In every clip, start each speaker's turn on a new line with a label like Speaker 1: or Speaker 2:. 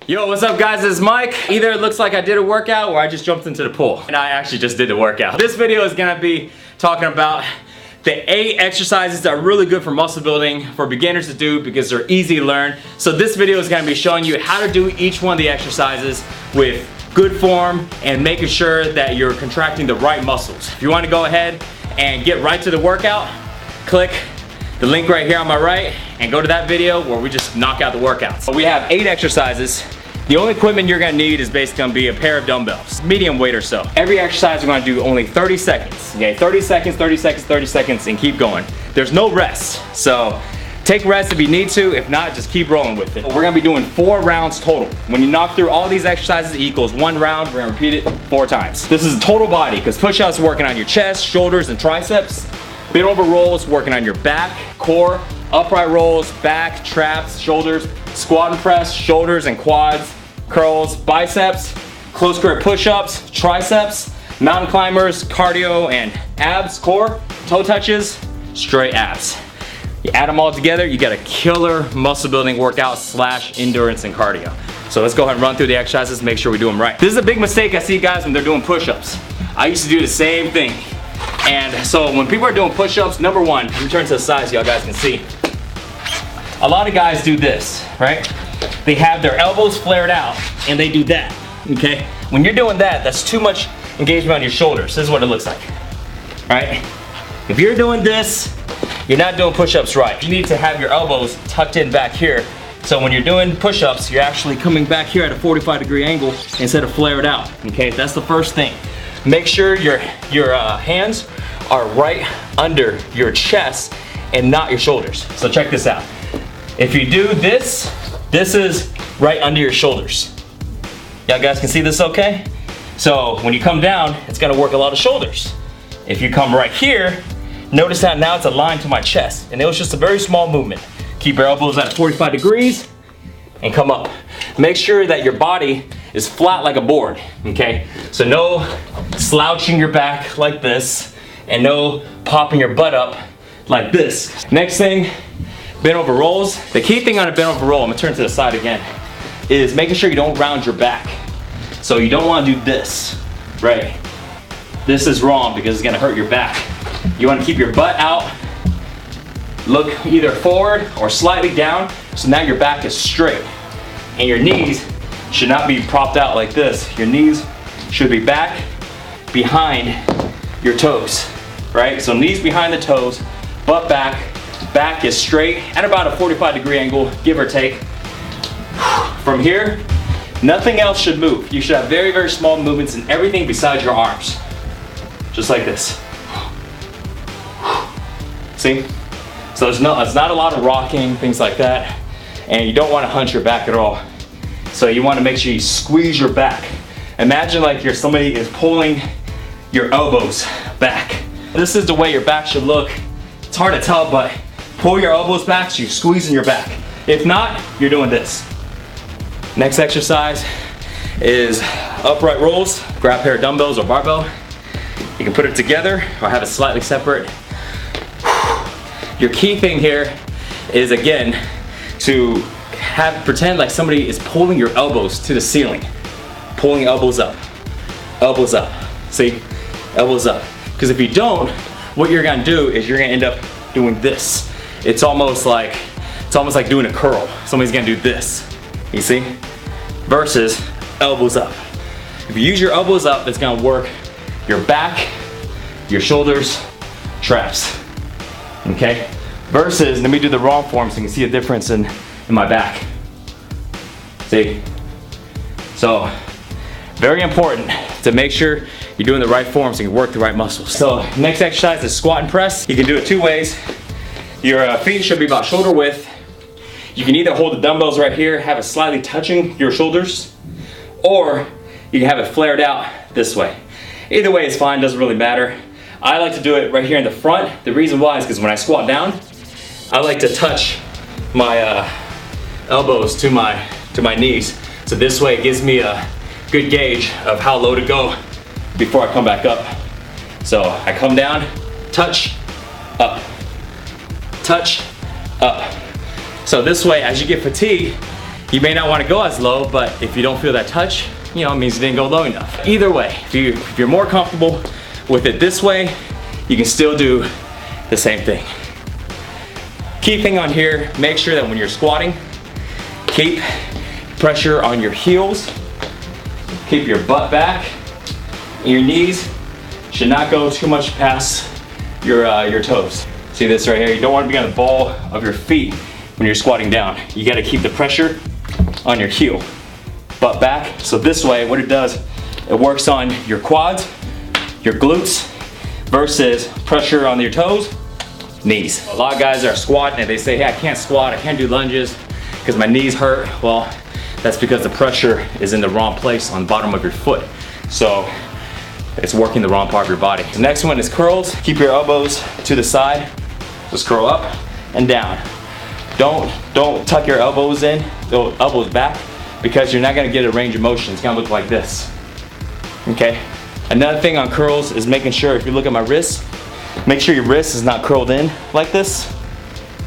Speaker 1: Yo, what's up guys, this is Mike. Either it looks like I did a workout or I just jumped into the pool. And I actually just did the workout. This video is gonna be talking about the 8 exercises that are really good for muscle building for beginners to do because they're easy to learn. So this video is gonna be showing you how to do each one of the exercises with good form and making sure that you're contracting the right muscles. If you wanna go ahead and get right to the workout, click the link right here on my right and go to that video where we just knock out the workouts. So we have 8 exercises. The only equipment you're gonna need is basically gonna be a pair of dumbbells, medium weight or so. Every exercise we're gonna do only 30 seconds. Okay, 30 seconds, 30 seconds, 30 seconds, and keep going. There's no rest, so take rest if you need to. If not, just keep rolling with it. We're gonna be doing 4 rounds total. When you knock through all these exercises, it equals 1 round. We're gonna repeat it 4 times. This is total body, because push-ups are working on your chest, shoulders, and triceps. Bent over rolls, working on your back, core. Upright rolls, back, traps, shoulders. Squat and press, shoulders and quads. Curls, biceps. Close grip push-ups, triceps. Mountain climbers, cardio and abs, core. Toe touches, straight abs. You add them all together, you get a killer muscle building workout / endurance and cardio. So let's go ahead and run through the exercises, make sure we do them right. This is a big mistake I see guys when they're doing push-ups. I used to do the same thing. And so when people are doing push-ups, number one, let me turn to the side so y'all guys can see. A lot of guys do this, right? They have their elbows flared out and they do that, okay? When you're doing that, that's too much engagement on your shoulders. This is what it looks like, right? If you're doing this, you're not doing push-ups right. You need to have your elbows tucked in back here. So when you're doing push-ups, you're actually coming back here at a 45-degree angle instead of flared out, okay? That's the first thing. Make sure your hands are right under your chest and not your shoulders. So check this out. If you do this, this is right under your shoulders. Y'all guys can see this okay? So when you come down, it's gonna work a lot of shoulders. If you come right here, notice that now it's aligned to my chest. And it was just a very small movement. Keep your elbows at 45 degrees and come up. Make sure that your body is flat like a board, okay? So no slouching your back like this and no popping your butt up like this. Next thing, bent over rolls. The key thing on a bent over roll, I'm gonna turn to the side again, is making sure you don't round your back. So you don't wanna do this, right? This is wrong because it's gonna hurt your back. You wanna keep your butt out, look either forward or slightly down, so now your back is straight. And your knees should not be propped out like this. Your knees should be back behind your toes, right? So knees behind the toes, butt back, back is straight at about a 45-degree angle, give or take. From here, nothing else should move. You should have very, very small movements in everything besides your arms. Just like this. See? So it's not a lot of rocking, things like that. And you don't want to hunch your back at all. So you want to make sure you squeeze your back. Imagine like somebody is pulling your elbows back. This is the way your back should look. It's hard to tell, but pull your elbows back so you're squeezing your back. If not, you're doing this. Next exercise is upright rolls. Grab a pair of dumbbells or barbell. You can put it together or have it slightly separate. Your key thing here is, again, to pretend like somebody is pulling your elbows to the ceiling. Pulling elbows up. Elbows up. See? Elbows up. Because if you don't, what you're gonna do is you're gonna end up doing this. It's almost like doing a curl. Somebody's gonna do this. You see? Versus elbows up. If you use your elbows up, it's gonna work your back, your shoulders, traps. Okay? Versus, let me do the wrong form so you can see a difference in my back. See? So, very important to make sure you're doing the right form so you can work the right muscles. So, next exercise is squat and press. You can do it 2 ways. Your feet should be about shoulder width. You can either hold the dumbbells right here, have it slightly touching your shoulders, or you can have it flared out this way. Either way is fine, doesn't really matter. I like to do it right here in the front. The reason why is because when I squat down, I like to touch my elbows to my knees. So this way it gives me a good gauge of how low to go before I come back up. So I come down, touch, up, touch, up. So this way, as you get fatigued, You may not want to go as low, but if you don't feel that touch, you know, it means you didn't go low enough. Either way, if you're more comfortable with it this way, you can still do the same thing. Key thing on here, make sure that when you're squatting, keep pressure on your heels, keep your butt back, and your knees should not go too much past your toes. See this right here? You don't want to be on the ball of your feet when you're squatting down. You got to keep the pressure on your heel, butt back. So this way, what it does, it works on your quads, your glutes, versus pressure on your toes, knees. A lot of guys are squatting and they say, hey, I can't squat, I can't do lunges because my knees hurt. Well, that's because the pressure is in the wrong place on the bottom of your foot. So it's working the wrong part of your body. The next one is curls. Keep your elbows to the side. Just curl up and down. Don't tuck your elbows in, elbows back, because you're not gonna get a range of motion. It's gonna look like this, okay? Another thing on curls is making sure, if you look at my wrist, make sure your wrist is not curled in like this,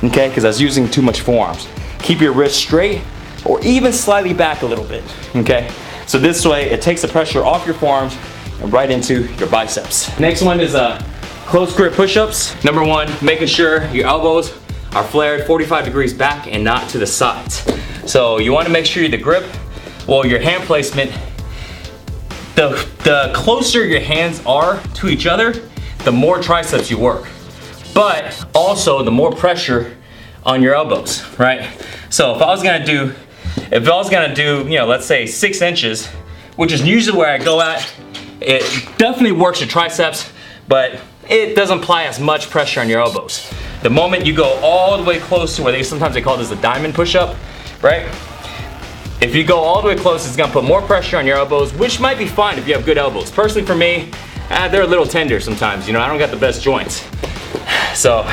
Speaker 1: okay? Because I was using too much forearms. Keep your wrist straight or even slightly back a little bit, okay? So this way, it takes the pressure off your forearms and right into your biceps. Next one is close grip push-ups. Number one, making sure your elbows are flared 45 degrees back and not to the sides. So you wanna make sure the grip, well, your hand placement, the closer your hands are to each other, the more triceps you work. But also the more pressure on your elbows, right? So if I was gonna do, you know, let's say 6 inches, which is usually where I go at, it definitely works your triceps, but it doesn't apply as much pressure on your elbows. The moment you go all the way close to where sometimes they call this a diamond push-up, right? If you go all the way close, it's gonna put more pressure on your elbows, which might be fine if you have good elbows. Personally for me, they're a little tender sometimes, you know, I don't got the best joints. So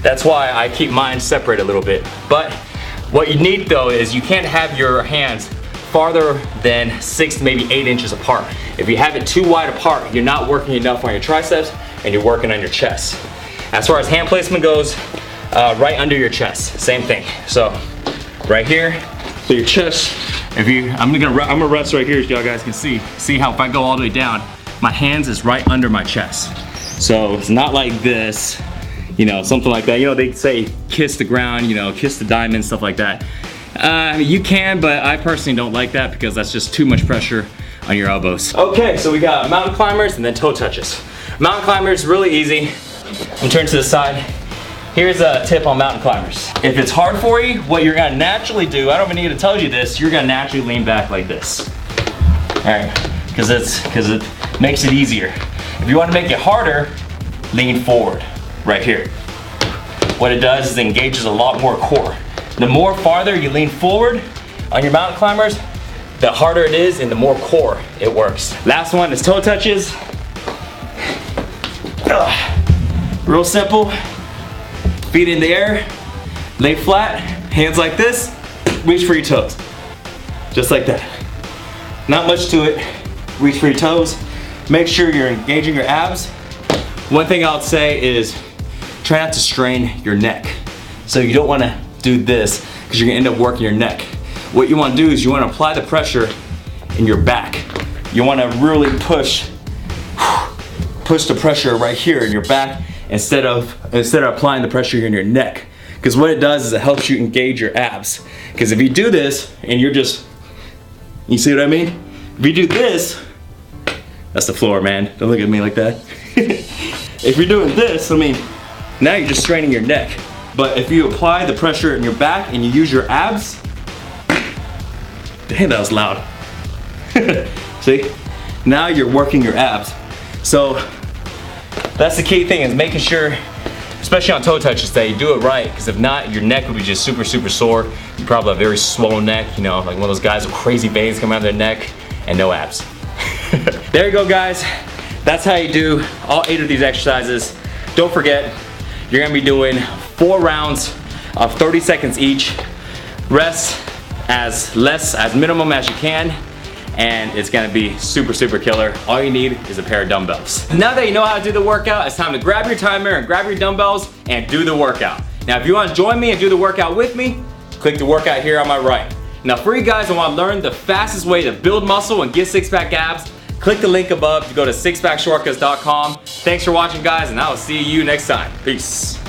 Speaker 1: that's why I keep mine separate a little bit. But what you need though is you can't have your hands farther than 6 to maybe 8 inches apart. If you have it too wide apart, you're not working enough on your triceps and you're working on your chest. As far as hand placement goes, right under your chest, same thing. So right here, so your chest, I'm gonna rest right here so y'all guys can see. See how if I go all the way down, my hands is right under my chest. So it's not like this, you know, something like that. You know, they say kiss the ground, you know, kiss the diamond, stuff like that. You can, but I personally don't like that because that's just too much pressure on your elbows. Okay, so we got mountain climbers and then toe touches. Mountain climbers, really easy. I'm turning to the side. Here's a tip on mountain climbers. If it's hard for you, what you're gonna naturally do, I don't even need to tell you this, you're gonna naturally lean back like this. All right, because it makes it easier. If you wanna make it harder, lean forward, right here. What it does is it engages a lot more core. The more farther you lean forward on your mountain climbers, the harder it is and the more core it works. Last one is toe touches. Real simple. Feet in the air, lay flat, hands like this, reach for your toes. Just like that. Not much to it. Reach for your toes. Make sure you're engaging your abs. One thing I'll say is try not to strain your neck. So you don't want to do this because you're gonna end up working your neck. What you want to do is you want to apply the pressure in your back. You want to really push the pressure right here in your back instead of applying the pressure in your neck. Because what it does is it helps you engage your abs. Because if you do this and you see what I mean? If you do this, that's the floor, man. Don't look at me like that. If you're doing this, I mean, now you're just straining your neck. But if you apply the pressure in your back and you use your abs, damn, that was loud. See? Now you're working your abs. So that's the key thing, is making sure, especially on toe touches, that you do it right, because if not, your neck would be just super, super sore. You probably have a very swollen neck, you know, like one of those guys with crazy veins coming out of their neck and no abs. There you go, guys. That's how you do all 8 of these exercises. Don't forget, you're gonna be doing 4 rounds of 30 seconds each. Rest as minimum as you can, and it's gonna be super, super killer. All you need is a pair of dumbbells. Now that you know how to do the workout, it's time to grab your timer and grab your dumbbells and do the workout. Now, if you wanna join me and do the workout with me, click the workout here on my right. Now for you guys that want to learn the fastest way to build muscle and get six-pack abs, click the link above to go to sixpackshortcuts.com. Thanks for watching guys, and I will see you next time. Peace.